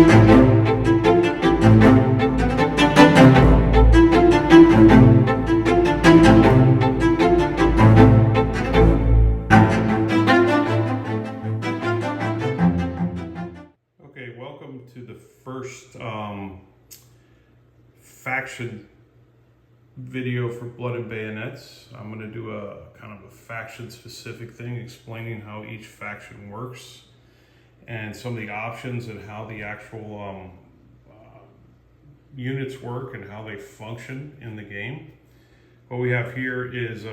Okay, welcome to the first faction video for Blood and Bayonets. I'm going to do a kind of a faction specific thing explaining how each faction works and some of the options and how the actual units work and how they function in the game. What we have here is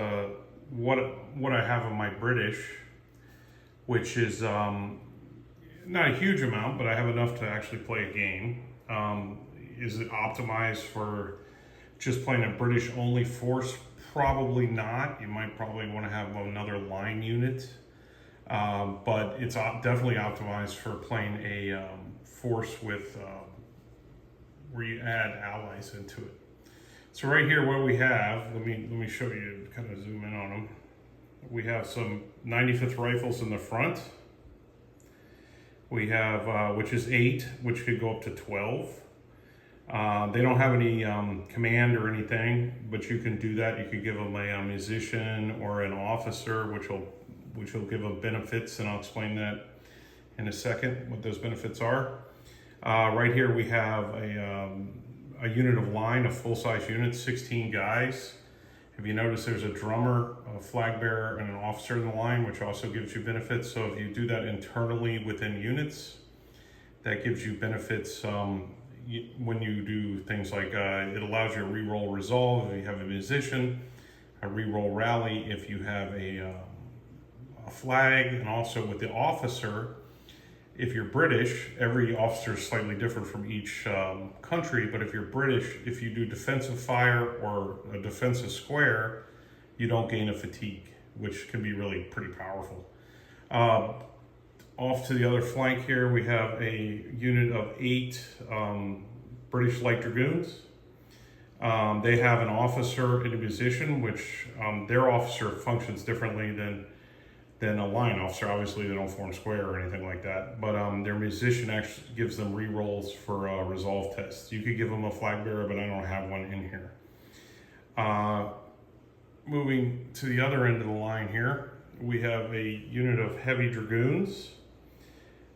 what I have on my British, which is not a huge amount, but I have enough to actually play a game. Is it optimized for just playing a British only force? Probably not. You might probably want to have another line unit, but it's definitely optimized for playing a force with where you add allies into it. So right here, what we have, let me show you, kind of zoom in on them. We have some 95th rifles in the front. We have, which is 8, which could go up to 12. They don't have any command or anything, but you can do that. You could give them a musician or an officer, which will give them benefits, and I'll explain that in a second, what those benefits are. Right here we have a unit of line, a full-size unit, 16 guys. If you notice, there's a drummer, a flag bearer, and an officer in the line, which also gives you benefits. So if you do that internally within units, that gives you benefits when you do things like, it allows you to re-roll resolve if you have a musician, a re-roll rally if you have a flag, and also with the officer, if you're British, every officer is slightly different from each country, but if you're British, if you do defensive fire or a defensive square, you don't gain a fatigue, which can be really pretty powerful. Off to the other flank here, we have a unit of 8 British light dragoons. They have an officer and a musician, which their officer functions differently than a line officer. Obviously, they don't form square or anything like that, but their musician actually gives them re-rolls for resolve tests. You could give them a flag bearer, but I don't have one in here. Moving to the other end of the line here, we have a unit of heavy dragoons.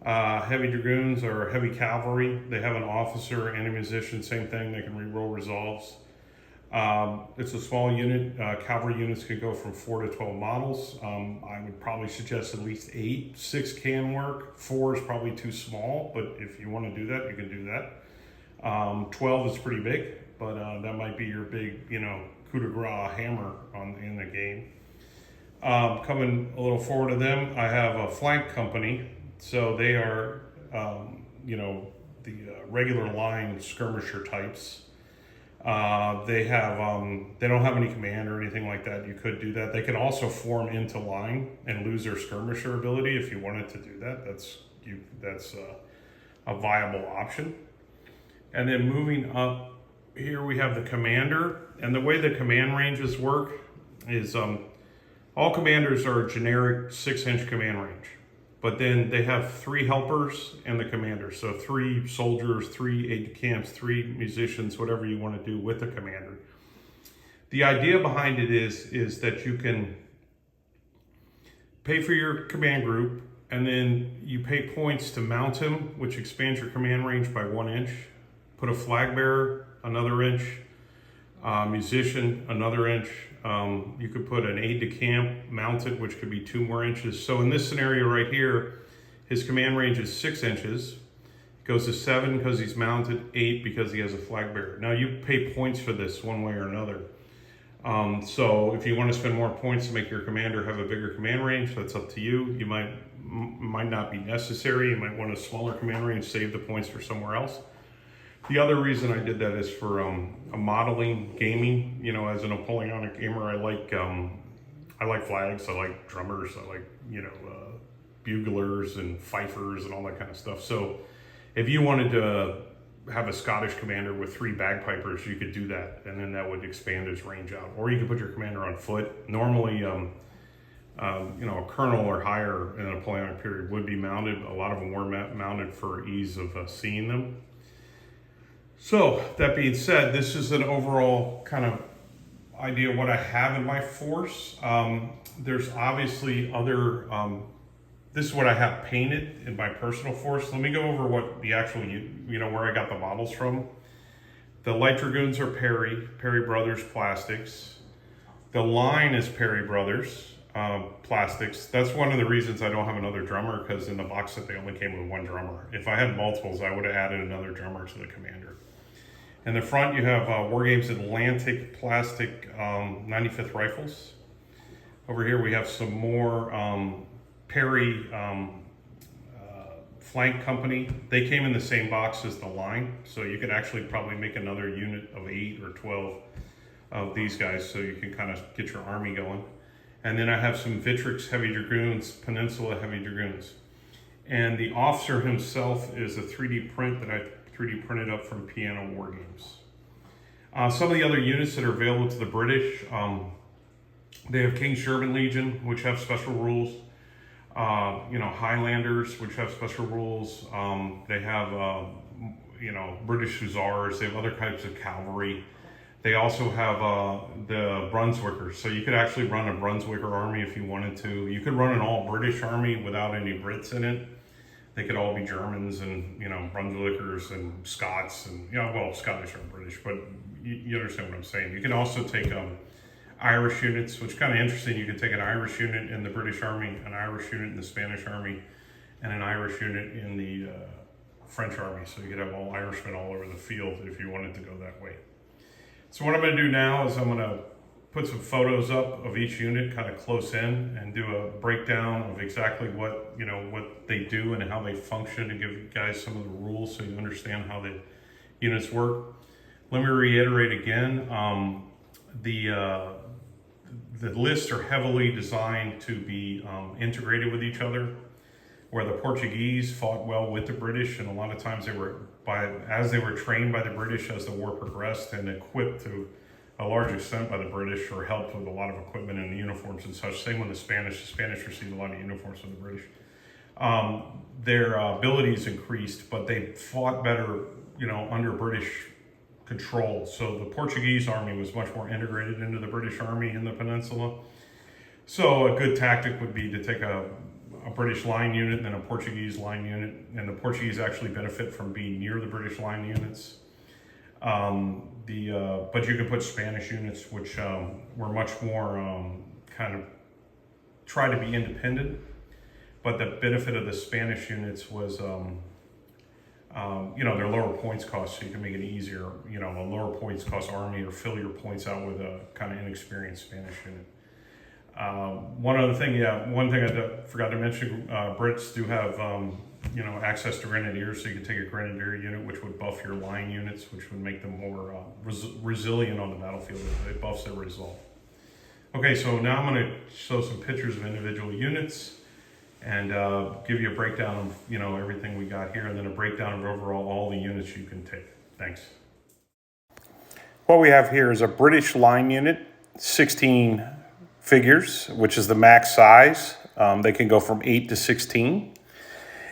Heavy dragoons are heavy cavalry. They have an officer and a musician, same thing, they can re-roll resolves. It's a small unit. Cavalry units could go from 4 to 12 models. I would probably suggest at least 8. 6 can work. 4 is probably too small, but if you want to do that, you can do that. 12 is pretty big, but that might be your big, coup de grace hammer in the game. Coming a little forward to them, I have a flank company. So they are, the regular line skirmisher types. They don't have any command or anything like that. You could do that. They can also form into line and lose their skirmisher ability if you wanted to do that. That's a viable option. And then moving up here, we have the commander. And the way the command ranges work is all commanders are a generic 6-inch command range. But then they have 3 helpers and the commander. So 3 soldiers, 3 aides-de-camp, 3 musicians, whatever you want to do with the commander. The idea behind it is that you can pay for your command group, and then you pay points to mount him, which expands your command range by 1 inch. Put a flag bearer, another inch. Musician, another inch. You could put an aide-de-camp mounted, which could be 2 more inches. So in this scenario right here, his command range is 6 inches. It goes to 7 because he's mounted, 8 because he has a flag bearer. Now you pay points for this one way or another. So if you want to spend more points to make your commander have a bigger command range, that's up to you. You might not be necessary. You might want a smaller command range, save the points for somewhere else. The other reason I did that is for a modeling gaming. As a Napoleonic gamer, I like flags, I like drummers, I like buglers and fifers and all that kind of stuff. So if you wanted to have a Scottish commander with 3 bagpipers, you could do that, and then that would expand his range out. Or you could put your commander on foot. Normally, a colonel or higher in a napoleonic period would be mounted. A lot of them were mounted for ease of seeing them. So that being said, this is an overall kind of idea of what I have in my force. There's obviously other, this is what I have painted in my personal force. Let me go over what the actual, where I got the models from. The light dragoons are Perry Brothers plastics. The line is Perry Brothers plastics. That's one of the reasons I don't have another drummer, because in the box set they only came with one drummer. If I had multiples, I would have added another drummer to the commander. In the front, you have War Games Atlantic plastic 95th rifles. Over here, we have some more Perry Flank Company. They came in the same box as the line, so you could actually probably make another unit of 8 or 12 of these guys, so you can kind of get your army going. And then I have some Vitrix Heavy Dragoons, Peninsula Heavy Dragoons. And the officer himself is a 3D print that I 3D printed up from Piano War Games. Some of the other units that are available to the British, they have King Sherman Legion, which have special rules. Highlanders, which have special rules. They have, British Hussars. They have other types of cavalry. They also have the Brunswickers. So you could actually run a Brunswicker army if you wanted to. You could run an all British army without any Brits in it. They could all be Germans and, Brunswickers and Scots and, Scottish aren't British, but you understand what I'm saying. You can also take Irish units, which is kind of interesting. You can take an Irish unit in the British Army, an Irish unit in the Spanish Army, and an Irish unit in the French Army. So you could have all Irishmen all over the field if you wanted to go that way. So what I'm going to do now is I'm going to put some photos up of each unit kind of close in and do a breakdown of exactly what they do and how they function, to give you guys some of the rules so you understand how the units work. Let me reiterate again, the lists are heavily designed to be integrated with each other, where the Portuguese fought well with the British, and a lot of times they were trained by the British as the war progressed and equipped to a large extent by the British, or helped with a lot of equipment and uniforms and such. Same with the Spanish. The Spanish received a lot of uniforms from the British. Their abilities increased, but they fought better, under British control. So the Portuguese army was much more integrated into the British army in the peninsula. So a good tactic would be to take a British line unit and then a Portuguese line unit, and the Portuguese actually benefit from being near the British line units. But you can put Spanish units, which were much more kind of try to be independent. But the benefit of the Spanish units was, their lower points cost, so you can make it easier, a lower points cost army, or fill your points out with a kind of inexperienced Spanish unit. One thing I forgot to mention, Brits do have, access to grenadiers, so you can take a grenadier unit, which would buff your line units, which would make them more resilient on the battlefield. It buffs their resolve. Okay, so now I'm going to show some pictures of individual units and give you a breakdown of, everything we got here, and then a breakdown of overall all the units you can take. Thanks. What we have here is a British line unit, 16 figures, which is the max size. They can go from 8 to 16.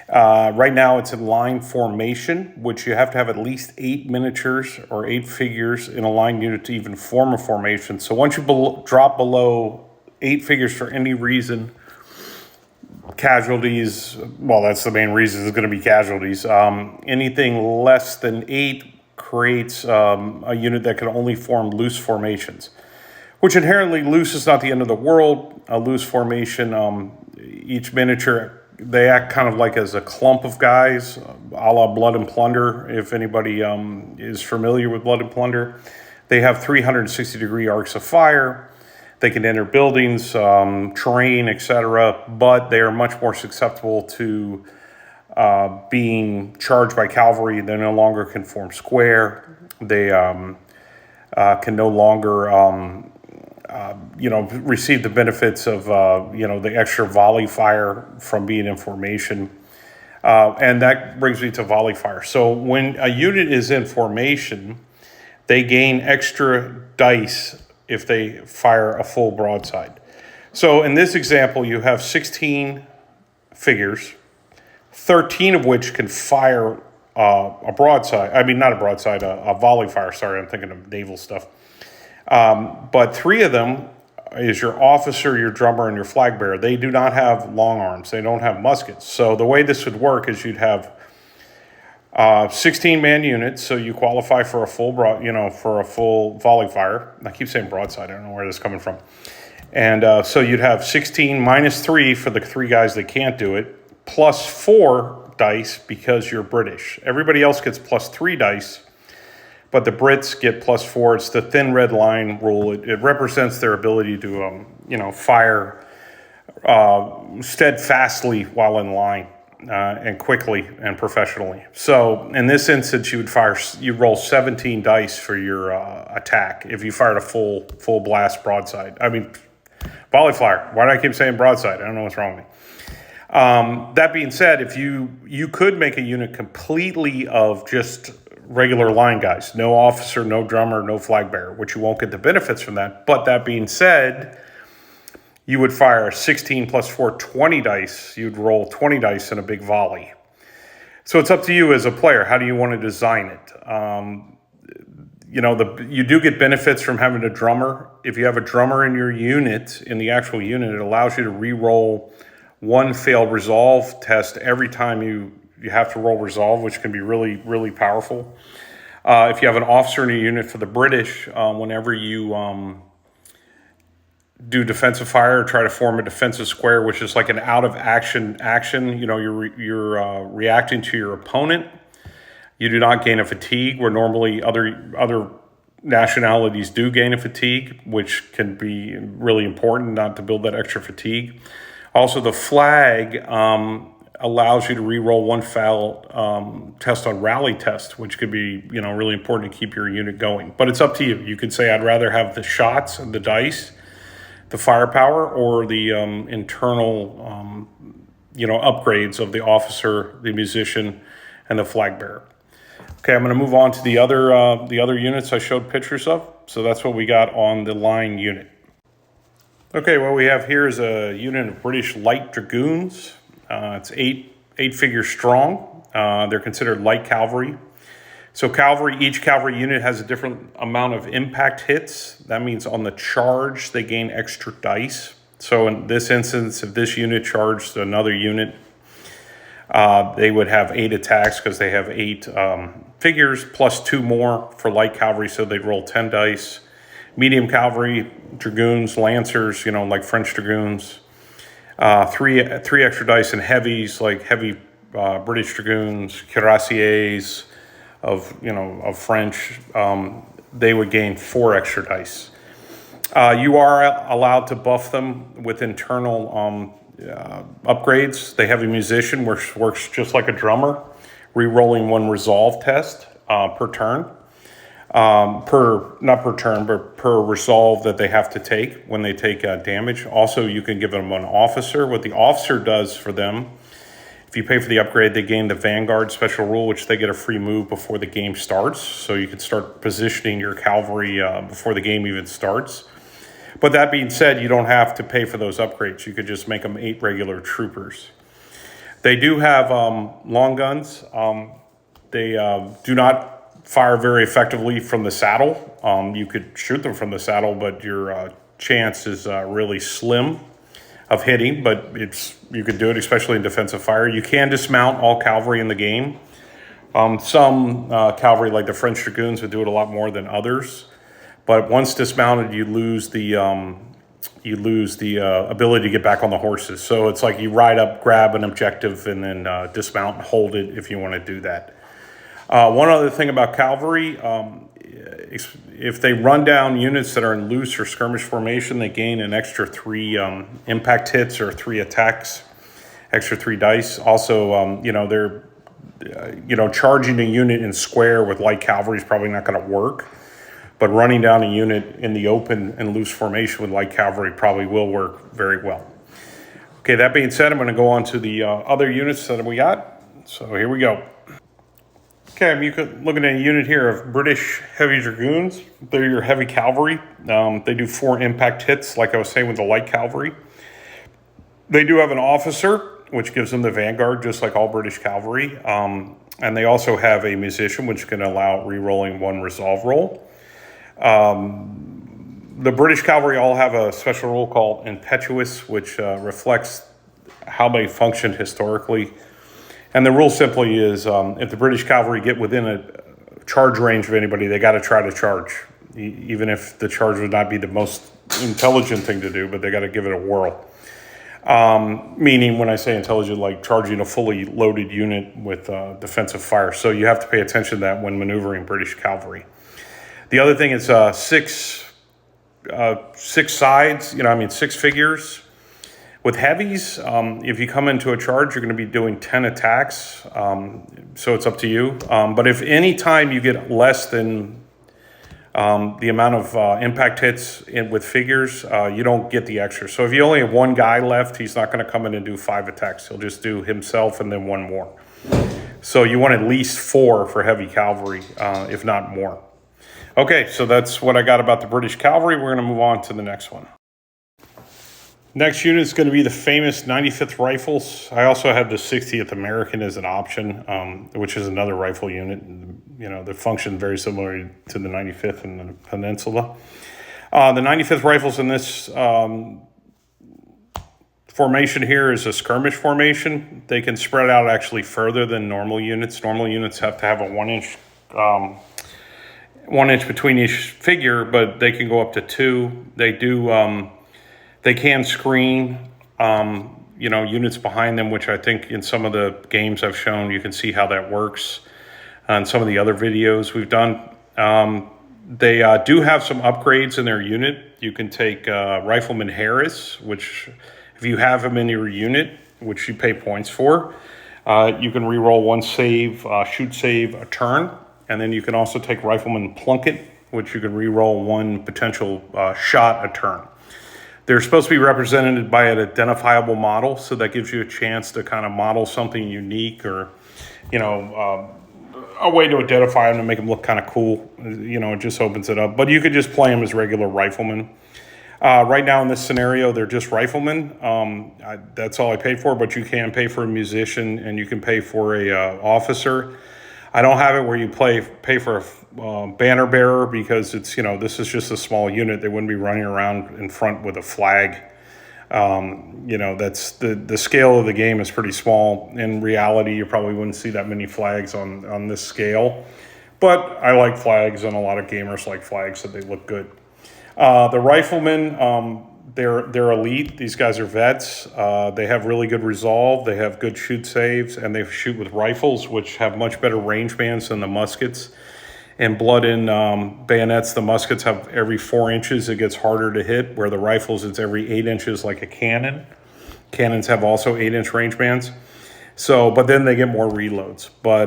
Right now it's in line formation, which you have to have at least 8 miniatures or 8 figures in a line unit to even form a formation. So once you drop below 8 figures for any reason, casualties, well, that's the main reason, is going to be casualties. Anything less than 8 creates a unit that can only form loose formations, which inherently loose is not the end of the world. A loose formation, each miniature, they act kind of like as a clump of guys, a la Blood and Plunder, if anybody is familiar with Blood and Plunder. They have 360-degree arcs of fire. They can enter buildings, terrain, etc., but they are much more susceptible to being charged by cavalry. They no longer can form square. They can no longer receive the benefits of, the extra volley fire from being in formation. And that brings me to volley fire. So when a unit is in formation, they gain extra dice if they fire a full broadside. So in this example, you have 16 figures, 13 of which can fire a broadside. I mean, not a broadside, a volley fire. Sorry, I'm thinking of naval stuff. But 3 of them is your officer, your drummer, and your flag bearer. They do not have long arms. They don't have muskets. So the way this would work is you'd have 16-man units, so you qualify for a full for a full volley fire. I keep saying broadside. I don't know where this is coming from. And so you'd have 16 minus 3 for the 3 guys that can't do it, plus 4 dice because you're British. Everybody else gets plus 3 dice, but the Brits get plus 4. It's the thin red line rule. It represents their ability to, fire steadfastly while in line and quickly and professionally. So in this instance, you roll 17 dice for your attack if you fired a full blast broadside. I mean, volley fire. Why do I keep saying broadside? I don't know what's wrong with me. That being said, if you could make a unit completely of just regular line guys, no officer, no drummer, no flag bearer, which you won't get the benefits from that. But that being said, you would fire 16 plus 4, 20 dice. You'd roll 20 dice in a big volley. So it's up to you as a player. How do you want to design it? You do get benefits from having a drummer. If you have a drummer in your unit, in the actual unit, it allows you to re-roll 1 failed resolve test every time you have to roll resolve, which can be really, really powerful. If you have an officer in a unit for the British, whenever you do defensive fire, or try to form a defensive square, which is like an out of action. You're reacting to your opponent. You do not gain a fatigue, where normally other nationalities do gain a fatigue, which can be really important not to build that extra fatigue. Also, the flag allows you to re-roll 1 foul test on rally test, which could be really important to keep your unit going. But it's up to you. You could say, I'd rather have the shots and the dice, the firepower, or the internal upgrades of the officer, the musician, and the flag bearer. Okay, I'm going to move on to the other units I showed pictures of. So that's what we got on the line unit. Okay, what we have here is a unit of British light dragoons. It's eight figures strong. They're considered light cavalry. So each cavalry unit has a different amount of impact hits. That means on the charge, they gain extra dice. So in this instance, if this unit charged another unit, they would have 8 attacks because they have 8 figures plus 2 more for light cavalry. So they'd roll 10 dice. Medium cavalry, dragoons, lancers, like French dragoons. 3 extra dice, and heavies like heavy British dragoons, cuirassiers of French. They would gain 4 extra dice. You are allowed to buff them with internal upgrades. They have a musician, which works just like a drummer, re-rolling 1 resolve test per turn. Not per turn, but per resolve that they have to take when they take damage. Also, you can give them an officer. What the officer does for them, if you pay for the upgrade, they gain the Vanguard special rule, which they get a free move before the game starts. So you can start positioning your cavalry before the game even starts. But that being said, you don't have to pay for those upgrades. You could just make them 8 regular troopers. They do have long guns. They do not fire very effectively from the saddle. You could shoot them from the saddle, but your chance is really slim of hitting, but you could do it, especially in defensive fire. You can dismount all cavalry in the game. Some cavalry, like the French dragoons, would do it a lot more than others. But once dismounted, you lose the ability to get back on the horses. So it's like you ride up, grab an objective, and then dismount and hold it if you want to do that. One other thing about cavalry, if they run down units that are in loose or skirmish formation, they gain an extra 3 impact hits or 3 attacks, extra 3 dice. Also, they're charging a unit in square with light cavalry is probably not going to work. But running down a unit in the open and loose formation with light cavalry probably will work very well. Okay, that being said, I'm going to go on to the other units that we got. So here we go. Okay, I'm looking at a unit here of British heavy dragoons. They're your heavy cavalry. They do 4 impact hits, like I was saying with the light cavalry. They do have an officer, which gives them the vanguard, just like all British cavalry. And they also have a musician, which can allow re-rolling 1 resolve roll. The British cavalry all have a special rule called impetuous, which reflects how they functioned historically. And the rule simply is if the British cavalry get within a charge range of anybody, they got to try to charge, even if the charge would not be the most intelligent thing to do, but they got to give it a whirl. Meaning, when I say intelligent, like charging a fully loaded unit with defensive fire. So you have to pay attention to that when maneuvering British cavalry. The other thing is 6 sides, 6 figures. With heavies, if you come into a charge, you're going to be doing 10 attacks, so it's up to you. But if any time you get less than the amount of impact hits with figures, you don't get the extra. So if you only have 1 guy left, he's not going to come in and do 5 attacks. He'll just do himself and then 1 more. So you want at least 4 for heavy cavalry, if not more. Okay, so that's what I got about the British cavalry. We're going to move on to the next one. Next unit is going to be the famous 95th Rifles. I also have the 60th American as an option, which is another rifle unit. That function very similar to the 95th in the Peninsula. The 95th Rifles in this formation here is a skirmish formation. They can spread out actually further than normal units. Normal units have to have a 1-inch 1 inch between each figure, but they can go up to 2. They do. They can screen, units behind them, which I think in some of the games I've shown, you can see how that works. On some of the other videos we've done, they do have some upgrades in their unit. You can take Rifleman Harris, which if you have him in your unit, which you pay points for, you can re-roll 1 save, shoot save a turn. And then you can also take Rifleman Plunkett, which you can re-roll 1 potential shot a turn. They're supposed to be represented by an identifiable model, so that gives you a chance to kind of model something unique or, a way to identify them to make them look kind of cool. It just opens it up. But you could just play them as regular riflemen. Right now in this scenario, they're just riflemen. That's all I paid for, but you can pay for a musician and you can pay for a officer. I don't have it where you pay for a banner bearer because it's, this is just a small unit. They wouldn't be running around in front with a flag. That's the scale of the game is pretty small. In reality, you probably wouldn't see that many flags on this scale. But I like flags, and a lot of gamers like flags, so they look good. The riflemen, they're elite. These guys are vets. They have really good resolve. They have good shoot saves, and they shoot with rifles, which have much better range bands than the muskets. In Blood and Bayonets, the muskets have every 4 inches. It gets harder to hit, where the rifles, it's every 8 inches like a cannon. Cannons have also 8-inch range bands. So, but then they get more reloads. But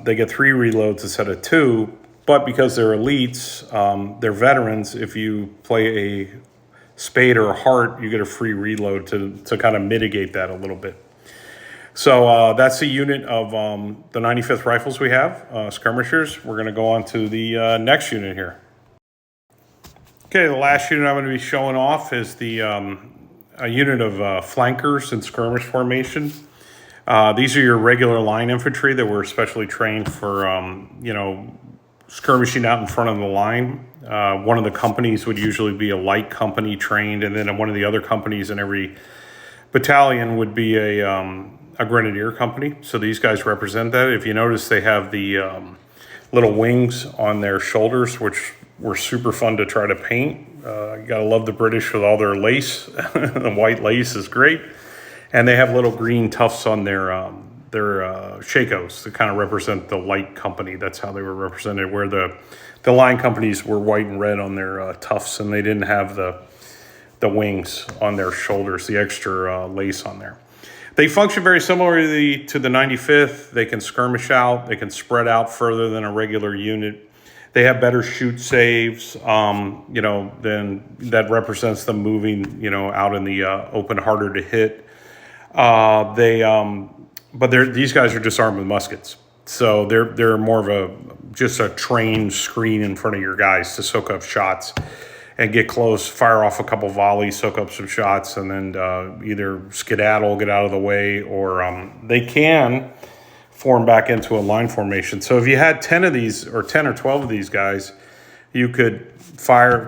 they get 3 reloads instead of 2. But because they're elites, they're veterans, if you play a spade or a heart, you get a free reload to kind of mitigate that a little bit. So that's the unit of the 95th Rifles we have, skirmishers. We're going to go on to the next unit here. Okay, the last unit I'm going to be showing off is a unit of flankers and skirmish formation. These are your regular line infantry that were specially trained for, skirmishing out in front of the line. One of the companies would usually be a light company trained, and then one of the other companies in every battalion would be a grenadier company. So these guys represent that. If you notice, they have the little wings on their shoulders, which were super fun to try to paint. You gotta love the British with all their lace. The white lace is great. And they have little green tufts on their shakos to kind of represent the light company. That's how they were represented, where the line companies were white and red on their tufts, and they didn't have the wings on their shoulders, the extra lace on there. They function very similarly to the 95th. They can skirmish out. They can spread out further than a regular unit. They have better shoot saves, than that represents them moving, out in the open, harder to hit. But these guys are just armed with muskets. So they're more of just a trained screen in front of your guys to soak up shots and get close, fire off a couple volleys, soak up some shots, and then either skedaddle, get out of the way, or they can form back into a line formation. So if you had 10 of these, or 10 or 12 of these guys, you could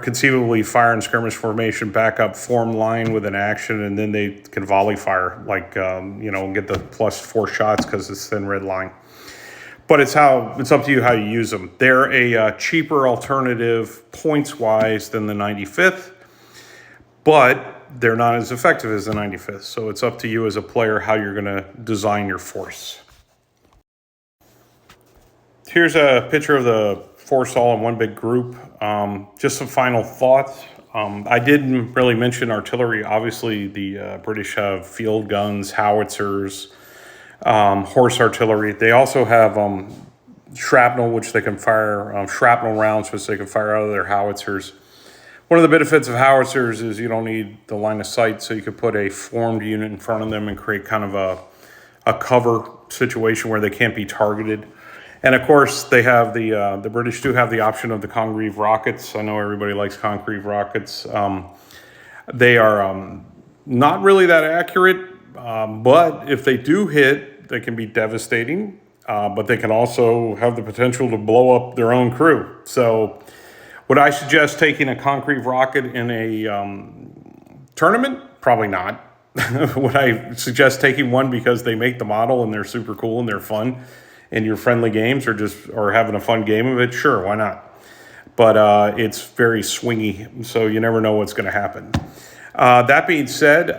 conceivably fire in skirmish formation, back up, form line with an action, and then they can volley fire, like, get the +4 shots because it's thin red line. But it's up to you how you use them. They're a cheaper alternative points-wise than the 95th, but they're not as effective as the 95th. So it's up to you as a player how you're going to design your force. Here's a picture of the force all in one big group. Just some final thoughts. I didn't really mention artillery. Obviously, the British have field guns, howitzers, horse artillery. They also have shrapnel, which they can fire, shrapnel rounds, which they can fire out of their howitzers. One of the benefits of howitzers is you don't need the line of sight, so you could put a formed unit in front of them and create kind of a cover situation where they can't be targeted. And of course, they have the British do have the option of the Congreve rockets. I know everybody likes Congreve rockets. They are not really that accurate, but if they do hit, they can be devastating, but they can also have the potential to blow up their own crew. So would I suggest taking a Congreve rocket in a tournament? Probably not. Would I suggest taking one because they make the model and they're super cool and they're fun in your friendly games, or having a fun game of it? Sure, why not? But it's very swingy, so you never know what's going to happen. That being said,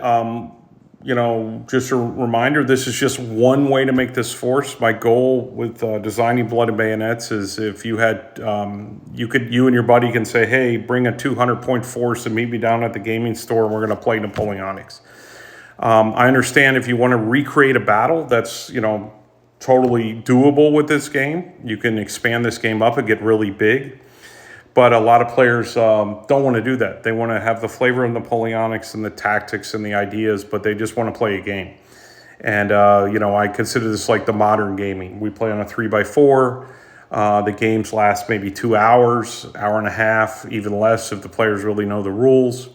just a reminder, this is just one way to make this force. My goal with designing Blood and Bayonets is if you had, you and your buddy can say, hey, bring a 200-point force and meet me down at the gaming store and we're going to play Napoleonics. I understand if you want to recreate a battle, that's, totally doable with this game. You can expand this game up and get really big. But a lot of players don't want to do that. They want to have the flavor of Napoleonics and the tactics and the ideas, but they just want to play a game. And, I consider this like the modern gaming. We play on a 3x4. The games last maybe 2 hours, hour and a half, even less if the players really know the rules.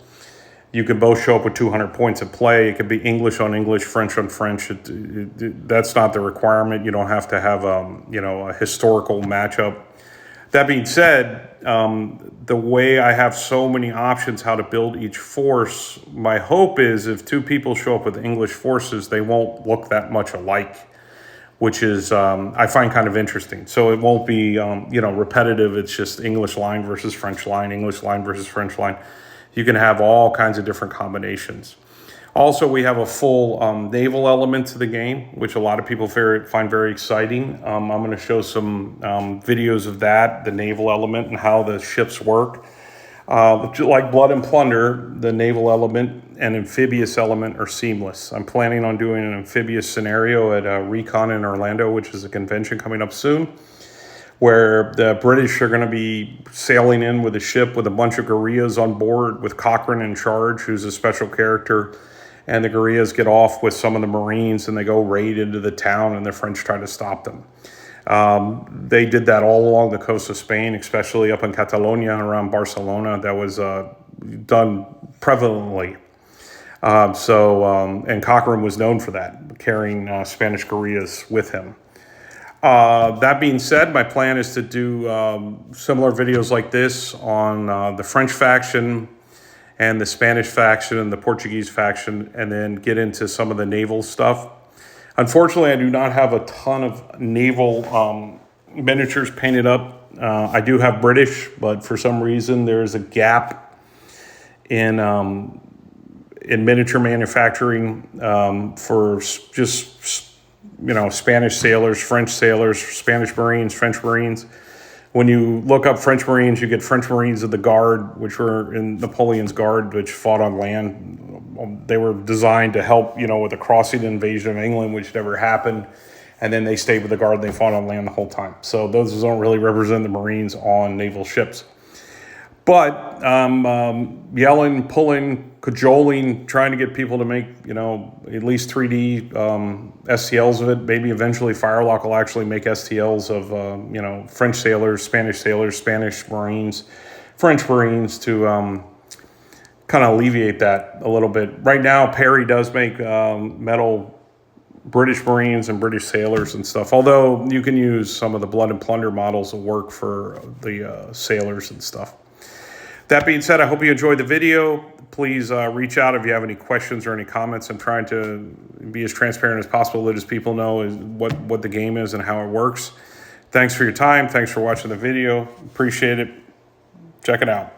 You can both show up with 200 points at play. It could be English on English, French on French. That's not the requirement. You don't have to have, a historical matchup. That being said, the way I have so many options how to build each force, my hope is if two people show up with English forces, they won't look that much alike, which is, I find kind of interesting. So it won't be, repetitive. It's just English line versus French line, English line versus French line. You can have all kinds of different combinations. Also, we have a full naval element to the game, which a lot of people find very exciting. I'm going to show some videos of that, the naval element and how the ships work. Like Blood and Plunder, the naval element and amphibious element are seamless. I'm planning on doing an amphibious scenario at Recon in Orlando, which is a convention coming up soon, where the British are going to be sailing in with a ship with a bunch of guerrillas on board with Cochrane in charge, who's a special character. And the guerrillas get off with some of the Marines and they go raid into the town and the French try to stop them. They did that all along the coast of Spain, especially up in Catalonia and around Barcelona. That was done prevalently. And Cochrane was known for that, carrying Spanish guerrillas with him. That being said, my plan is to do similar videos like this on the French faction and the Spanish faction and the Portuguese faction, and then get into some of the naval stuff. Unfortunately, I do not have a ton of naval miniatures painted up. I do have British, but for some reason there's a gap in miniature manufacturing for just Spanish sailors, French sailors, Spanish Marines, French Marines. When you look up French Marines, you get French Marines of the Guard, which were in Napoleon's Guard, which fought on land. They were designed to help, with the crossing invasion of England, which never happened. And then they stayed with the Guard and they fought on land the whole time. So those don't really represent the Marines on naval ships. But yelling, pulling, cajoling, trying to get people to make, you know, at least 3D STLs of it. Maybe eventually Firelock will actually make STLs of, you know, French sailors, Spanish Marines, French Marines to kind of alleviate that a little bit. Right now, Perry does make metal British Marines and British sailors and stuff, although you can use some of the Blood and Plunder models that work for the sailors and stuff. That being said, I hope you enjoyed the video. Please reach out if you have any questions or any comments. I'm trying to be as transparent as possible, let as people know what the game is and how it works. Thanks for your time. Thanks for watching the video. Appreciate it. Check it out.